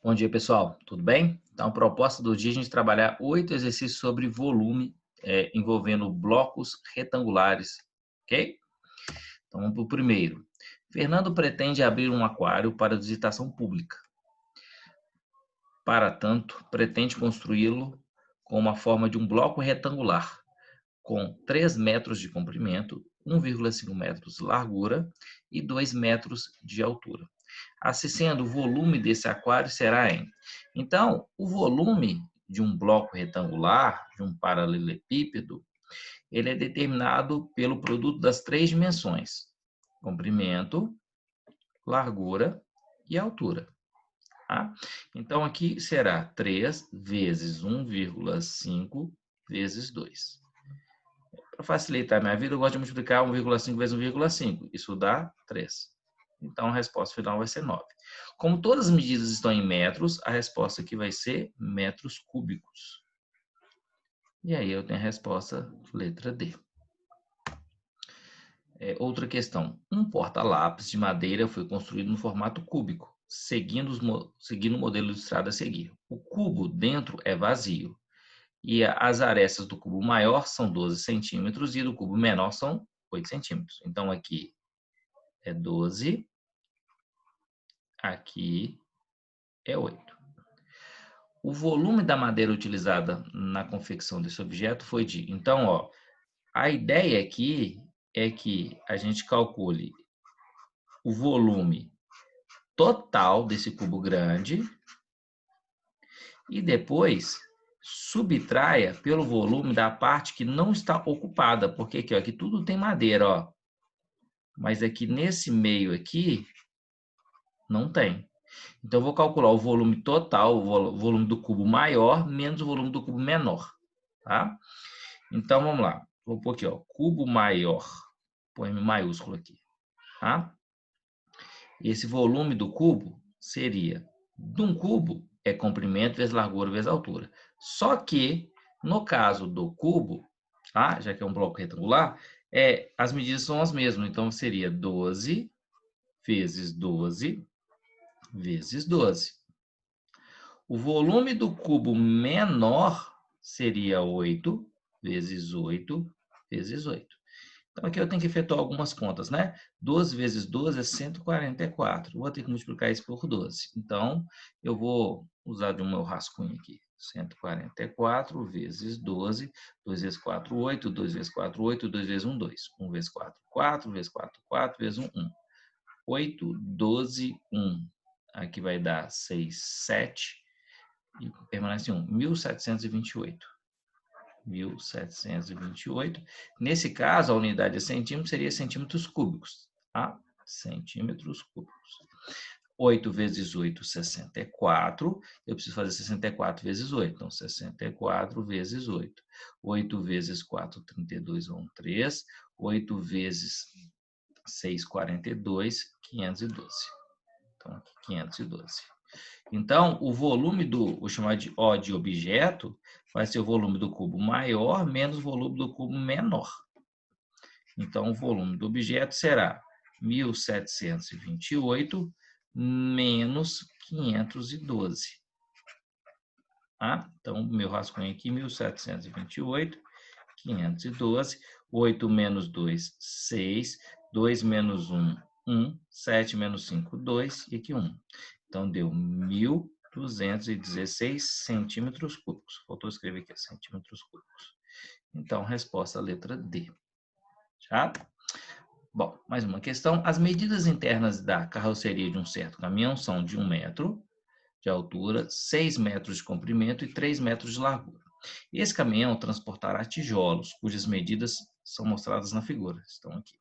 Bom dia, pessoal. Tudo bem? Então, a proposta do dia é a gente trabalhar 8 exercícios sobre volume, envolvendo blocos retangulares, ok? Então, vamos para o primeiro. Fernando pretende abrir um aquário para visitação pública. Para tanto, pretende construí-lo com uma forma de um bloco retangular, com 3 metros de comprimento, 1,5 metros de largura e 2 metros de altura. Assim sendo, o volume desse aquário será em. Então, o volume de um bloco retangular, de um paralelepípedo, ele é determinado pelo produto das 3 dimensões: comprimento, largura e altura. Tá? Então, aqui será 3 vezes 1,5 vezes 2. Para facilitar minha vida, eu gosto de multiplicar 1,5 vezes 1,5. Isso dá 3. Então, a resposta final vai ser 9. Como todas as medidas estão em metros, a resposta aqui vai ser metros cúbicos. E aí eu tenho a resposta letra D. Outra questão. Um porta-lápis de madeira foi construído no formato cúbico, seguindo o modelo ilustrado a seguir. O cubo dentro é vazio e as arestas do cubo maior são 12 centímetros e do cubo menor são 8 centímetros. Então, aqui é 12, aqui é 8. O volume da madeira utilizada na confecção desse objeto foi de... Então, ó, a ideia aqui é que a gente calcule o volume total desse cubo grande e depois subtraia pelo volume da parte que não está ocupada, porque aqui, ó, aqui tudo tem madeira, ó. Mas aqui nesse meio aqui não tem. Então eu vou calcular o volume total, o volume do cubo maior menos o volume do cubo menor, tá? Então vamos lá. Vou pôr aqui, ó, cubo maior. Põe em maiúsculo aqui, tá? Esse volume do cubo seria, de um cubo, é comprimento vezes largura vezes altura. Só que, no caso do cubo, tá? Já que é um bloco retangular, as medidas são as mesmas. Então, seria 12 vezes 12 vezes 12. O volume do cubo menor seria 8 vezes 8 vezes 8. Então, aqui eu tenho que efetuar algumas contas, né? 12 vezes 12 é 144. Vou ter que multiplicar isso por 12. Então, eu vou usar de um meu rascunho aqui. 144 vezes 12. 2 vezes 4, 8. 2 vezes 4, 8. 2 vezes 1, 2. 1 vezes 4, 4. Vezes 4, 4. Vezes 1, 1. 8, 12, 1. Aqui vai dar 6, 7. E permanece 1. 1728. 1728. Nesse caso, a unidade de centímetro seria centímetros cúbicos, tá? Centímetros cúbicos. 8 vezes 8, 64. Eu preciso fazer 64 vezes 8. Então, 64 vezes 8. 8 vezes 4, 32, vão 3. 8 vezes 6, 42. 512. Então, aqui, 512. Então, o volume vou chamar de O de objeto, vai ser o volume do cubo maior menos o volume do cubo menor. Então, o volume do objeto será 1728 menos 512. Tá? Então, meu rascunho aqui, 1728, 512, 8 menos 2, 6, 2 menos 1, 1, 7 menos 5, 2, e aqui 1. Então, deu 1.216 centímetros cúbicos. Faltou escrever aqui, centímetros cúbicos. Então, resposta letra D. Já? Bom, mais uma questão. As medidas internas da carroceria de um certo caminhão são de 1 metro de altura, 6 metros de comprimento e 3 metros de largura. Esse caminhão transportará tijolos, cujas medidas são mostradas na figura. Estão aqui.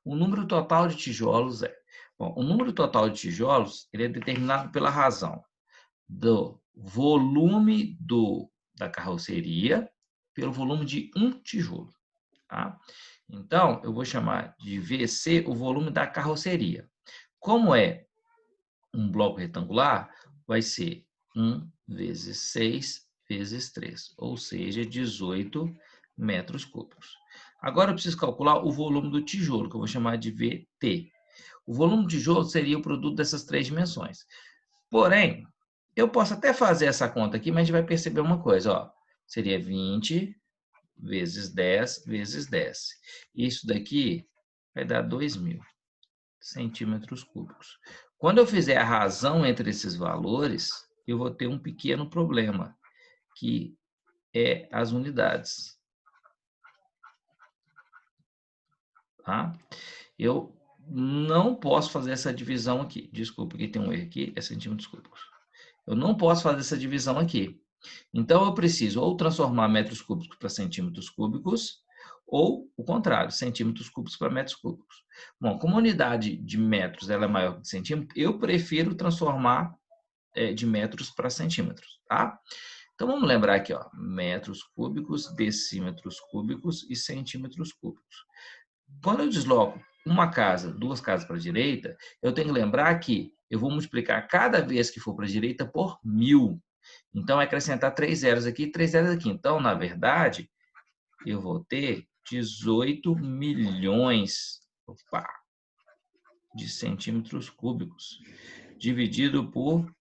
O número total de tijolos é... Bom, o número total de tijolos ele é determinado pela razão do volume da carroceria pelo volume de um tijolo. Tá? Então, eu vou chamar de VC o volume da carroceria. Como é um bloco retangular, vai ser 1 vezes 6 vezes 3, ou seja, 18 metros cúbicos. Agora eu preciso calcular o volume do tijolo, que eu vou chamar de VT. O volume do tijolo seria o produto dessas 3 dimensões. Porém, Eu posso até fazer essa conta aqui, mas a gente vai perceber uma coisa, ó. Seria 20 vezes 10 vezes 10. Isso daqui vai dar 2.000 centímetros cúbicos. Quando eu fizer a razão entre esses valores, eu vou ter um pequeno problema, que é as unidades. Tá? Eu não posso fazer essa divisão aqui. Desculpa, aqui tem um erro aqui, é centímetros cúbicos. Eu não posso fazer essa divisão aqui. Então, eu preciso ou transformar metros cúbicos para centímetros cúbicos, ou o contrário, centímetros cúbicos para metros cúbicos. Bom, como a unidade de metros ela é maior que centímetro, eu prefiro transformar de metros para centímetros, tá? Então, vamos lembrar aqui, ó, metros cúbicos, decímetros cúbicos e centímetros cúbicos. Quando eu desloco uma casa, duas casas para a direita, eu tenho que lembrar que eu vou multiplicar cada vez que for para a direita por 1.000. Então, é acrescentar 3 zeros aqui e 3 zeros aqui. Então, na verdade, eu vou ter 18 milhões de centímetros cúbicos, dividido por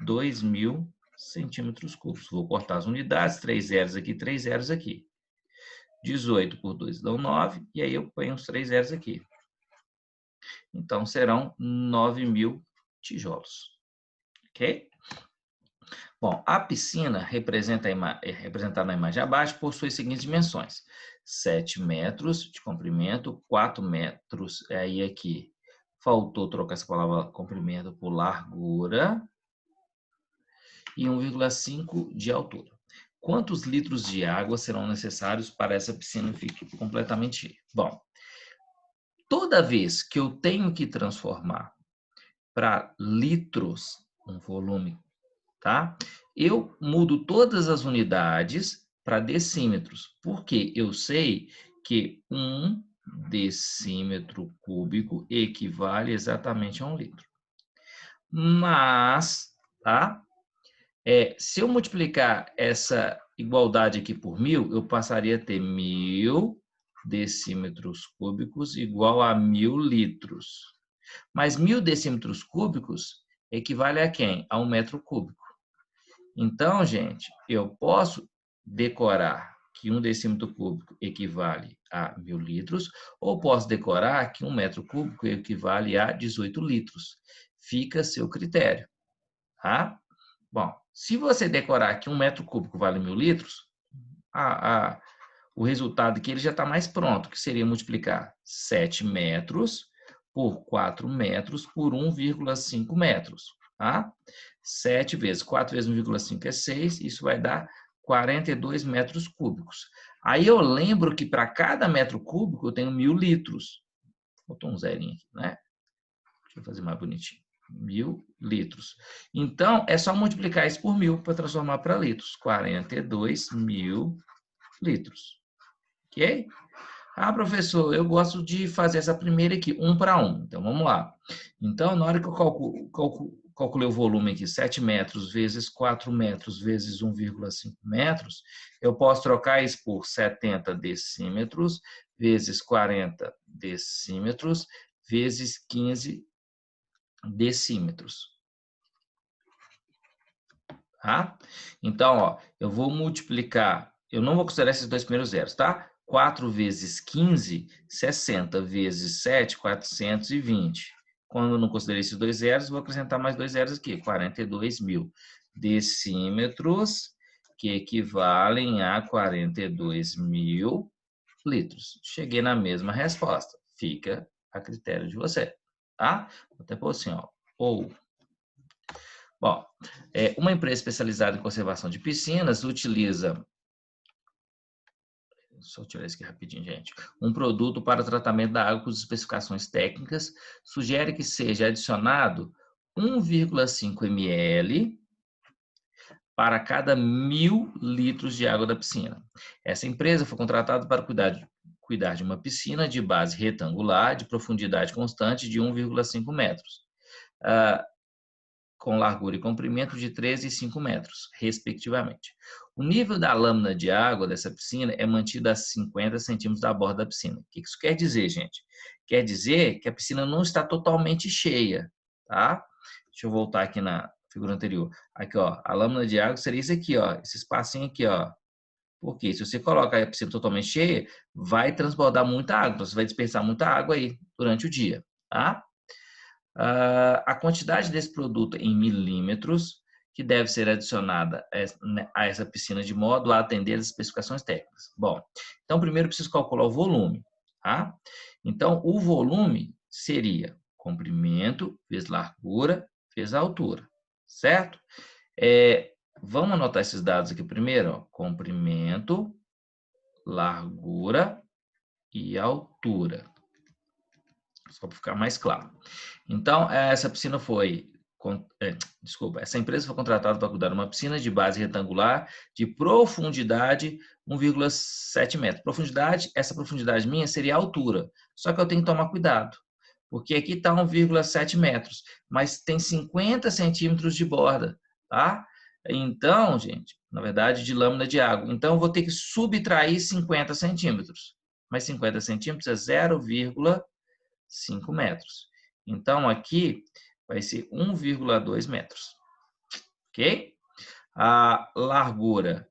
2.000 centímetros cúbicos. Vou cortar as unidades, 3 zeros aqui, 3 zeros aqui. 18 por 2 dão 9, e aí eu ponho os 3 zeros aqui. Então, serão 9.000 tijolos. Ok? Bom, a piscina, representada na imagem abaixo, possui as seguintes dimensões. 7 metros de comprimento, 4 metros, aí aqui, faltou trocar essa palavra comprimento por largura, e 1,5 de altura. Quantos litros de água serão necessários para essa piscina ficar completamente cheia? Bom, toda vez que eu tenho que transformar para litros um volume, tá? Eu mudo todas as unidades para decímetros, porque eu sei que 1 decímetro cúbico equivale exatamente a 1 litro. Mas, tá? Se eu multiplicar essa igualdade aqui por 1.000, eu passaria a ter 1.000 decímetros cúbicos igual a 1.000 litros. Mas 1.000 decímetros cúbicos equivale a quem? A 1 metro cúbico. Então, gente, eu posso decorar que 1 decímetro cúbico equivale a 1.000 litros, ou posso decorar que 1 metro cúbico equivale a 18 litros. Fica a seu critério, tá? Bom, se você decorar que 1 metro cúbico vale 1.000 litros, o resultado aqui ele já está mais pronto, que seria multiplicar 7 metros por 4 metros por 1,5 metros. Tá? 7 vezes 4 vezes 1,5 é 6, isso vai dar 42 metros cúbicos. Aí eu lembro que para cada metro cúbico eu tenho 1.000 litros. Faltou um zerinho aqui, né? Deixa eu fazer mais bonitinho. 1.000 litros. Então, é só multiplicar isso por 1.000 para transformar para litros. 42.000 litros. Ok? Ah, professor, eu gosto de fazer essa primeira aqui, 1 para 1. Então, vamos lá. Então, na hora que eu calculei o volume aqui, 7 metros vezes 4 metros vezes 1,5 metros, eu posso trocar isso por 70 decímetros vezes 40 decímetros vezes 15 decímetros. Tá? Então, ó, eu vou multiplicar, eu não vou considerar esses dois primeiros zeros, tá? 4 vezes 15, 60 vezes 7, 420. Quando eu não considerei esses dois zeros, vou acrescentar mais dois zeros aqui, 42.000 decímetros, que equivalem a 42.000 litros. Cheguei na mesma resposta. Fica a critério de você, tá? Vou até pôr assim, ó, ou... Bom, uma empresa especializada em conservação de piscinas utiliza, só tirar isso aqui rapidinho, gente, um produto para tratamento da água com especificações técnicas, sugere que seja adicionado 1,5 ml para cada 1.000 litros de água da piscina. Essa empresa foi contratada para cuidar de uma piscina de base retangular de profundidade constante de 1,5 metros. Com largura e comprimento de 13 e 5 metros, respectivamente. O nível da lâmina de água dessa piscina é mantido a 50 centímetros da borda da piscina. O que isso quer dizer, gente? Quer dizer que a piscina não está totalmente cheia, tá? Deixa eu voltar aqui figura anterior. Aqui, ó, a lâmina de água seria isso aqui, ó, esse espacinho aqui, ó. Porque se você coloca a piscina totalmente cheia, vai transbordar muita água, você vai dispersar muita água aí durante o dia, tá? A quantidade desse produto em milímetros que deve ser adicionada a essa piscina de modo a atender as especificações técnicas. Bom, então primeiro eu preciso calcular o volume, tá? Então, o volume seria comprimento vezes largura vezes altura, certo? Vamos anotar esses dados aqui primeiro, ó. Comprimento, largura e altura. Só para ficar mais claro. Então, essa piscina foi... desculpa, essa empresa foi contratada para cuidar de uma piscina de base retangular de profundidade 1,7 metros. Profundidade, essa profundidade minha seria a altura. Só que eu tenho que tomar cuidado, porque aqui está 1,7 metros, mas tem 50 centímetros de borda, tá? Então, gente, na verdade, de lâmina de água. Então, eu vou ter que subtrair 50 centímetros. Mas 50 centímetros é 0,5 metros. Então, aqui vai ser 1,2 metros. Ok? A largura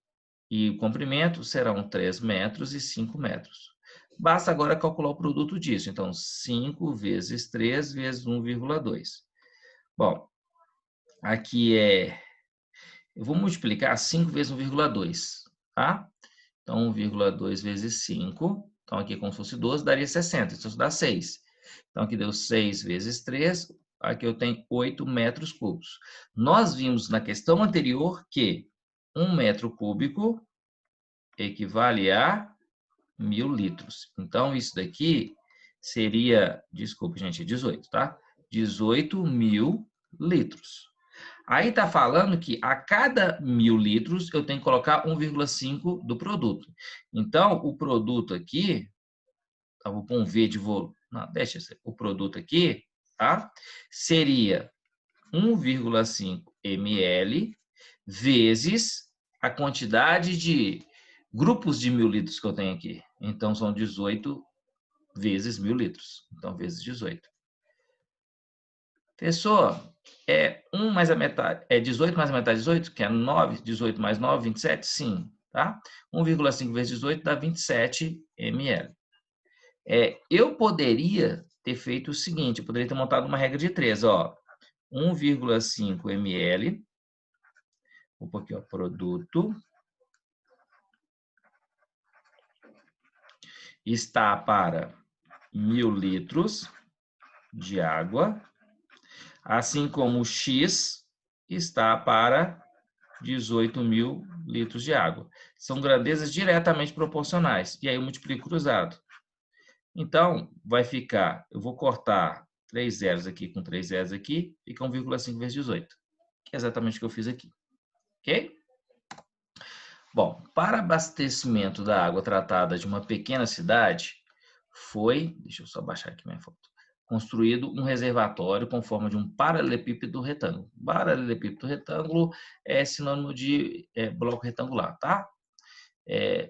e o comprimento serão 3 metros e 5 metros. Basta agora calcular o produto disso. Então, 5 vezes 3 vezes 1,2. Bom, aqui eu vou multiplicar 5 vezes 1,2, tá? Então, 1,2 vezes 5. Então, aqui como se fosse 12, daria 60. Então, isso dá 6. Então, aqui deu 6 vezes 3. Aqui eu tenho 8 metros cúbicos. Nós vimos na questão anterior que 1 metro cúbico equivale a 1.000 litros. Então, isso daqui seria, desculpa, gente, 18, tá? 18.000 litros. Aí está falando que a cada 1.000 litros eu tenho que colocar 1,5 do produto. Então, o produto aqui, tá, vou pôr um V de volume, não, deixa o produto aqui, tá? Seria 1,5 ml vezes a quantidade de grupos de 1.000 litros que eu tenho aqui. Então, são 18 vezes 1.000 litros. Então, vezes 18. Pessoa, 1 mais a metade, 18 mais a metade de 18, que é 9, 18 mais 9, 27, sim, tá? 1,5 vezes 18 dá 27 ml. Eu poderia ter feito o seguinte, eu poderia ter montado uma regra de 3, ó. 1,5 ml, vou pôr aqui, ó, produto, está para 1.000 litros de água, assim como o X está para 18.000 litros de água. São grandezas diretamente proporcionais. E aí eu multiplico cruzado. Então, vai ficar, eu vou cortar 3 zeros aqui com 3 zeros aqui, fica 1,5 vezes 18. Que é exatamente o que eu fiz aqui. Ok? Bom, para abastecimento da água tratada de uma pequena cidade, deixa eu só baixar aqui minha foto, construído um reservatório com forma de um paralelepípedo retângulo. Paralelepípedo retângulo é sinônimo de bloco retangular, tá?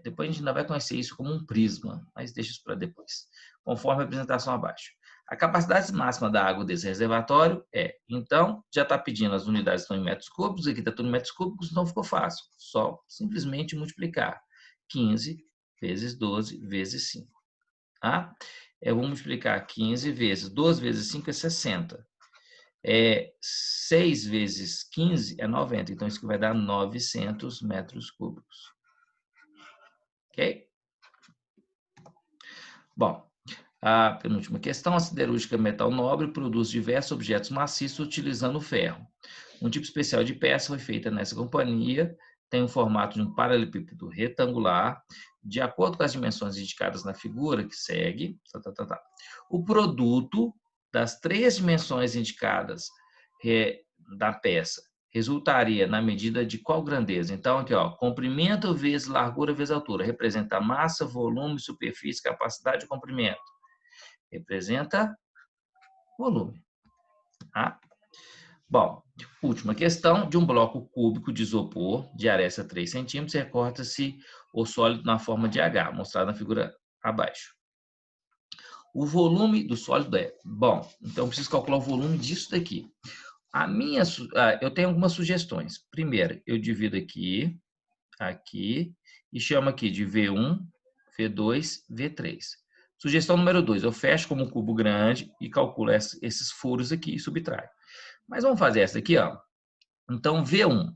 Depois a gente ainda vai conhecer isso como um prisma, mas deixa isso para depois. Conforme a apresentação abaixo. A capacidade máxima da água desse reservatório então, já está pedindo, as unidades estão em metros cúbicos, aqui está tudo em metros cúbicos, então ficou fácil. Só simplesmente multiplicar 15 vezes 12 vezes 5. Tá? Eu vou multiplicar 15 vezes 12 vezes 5 é 60. 6 vezes 15 é 90, então isso que vai dar 900 metros cúbicos. Ok? Bom, a penúltima questão, a siderúrgica metal nobre produz diversos objetos maciços utilizando ferro. Um tipo especial de peça foi feita nessa companhia, tem o formato de um paralelepípedo retangular, de acordo com as dimensões indicadas na figura que segue. O produto das 3 dimensões indicadas da peça resultaria na medida de qual grandeza? Então, aqui, ó, comprimento vezes largura vezes altura, representa massa, volume, superfície, capacidade de comprimento. Representa volume. Tá? Bom, última questão. De um bloco cúbico de isopor de aresta 3 centímetros, recorta-se o sólido na forma de H, mostrado na figura abaixo. O volume do sólido bom, então eu preciso calcular o volume disso daqui. Eu tenho algumas sugestões. Primeiro, eu divido aqui, aqui, e chamo aqui de V1, V2, V3. Sugestão número 2, eu fecho como um cubo grande e calculo esses furos aqui e subtraio. Mas vamos fazer essa aqui, ó. Então, V1.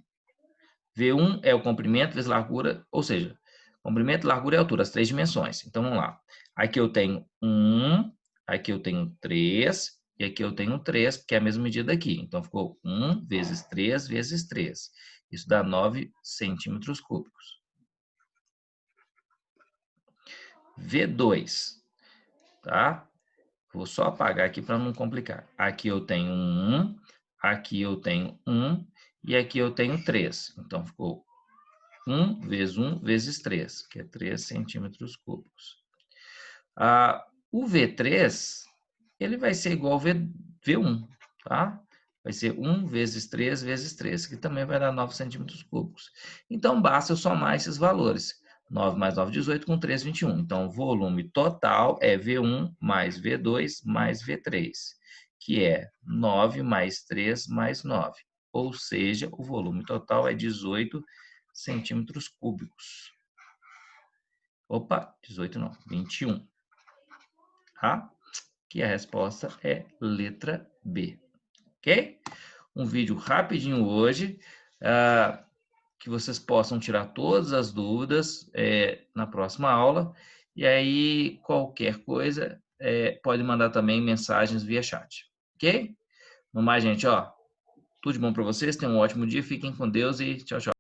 V1 é o comprimento vezes largura, ou seja, comprimento, largura e altura, as 3 dimensões. Então, vamos lá. Aqui eu tenho 1, aqui eu tenho 3, e aqui eu tenho 3, porque é a mesma medida aqui. Então, ficou 1 vezes 3 vezes 3. Isso dá 9 centímetros cúbicos. V2, tá? Vou só apagar aqui para não complicar. Aqui eu tenho 1, aqui eu tenho 1 e aqui eu tenho 3. Então, ficou 1 vezes 3, que é 3 centímetros cúbicos. O V3, ele vai ser igual ao V1, tá? Vai ser 1 vezes 3 vezes 3, que também vai dar 9 centímetros cúbicos. Então, basta eu somar esses valores. 9 mais 9, 18, com 3, 21. Então, o volume total é V1 mais V2 mais V3, que é 9 mais 3 mais 9. Ou seja, o volume total é 18 centímetros cúbicos. Opa, 18 não, 21. Tá? Que a resposta é letra B. Ok? Um vídeo rapidinho hoje, que vocês possam tirar todas as dúvidas na próxima aula. E aí, qualquer coisa, pode mandar também mensagens via chat. Ok? No mais, gente, ó, tudo de bom para vocês, tenham um ótimo dia, fiquem com Deus e tchau, tchau.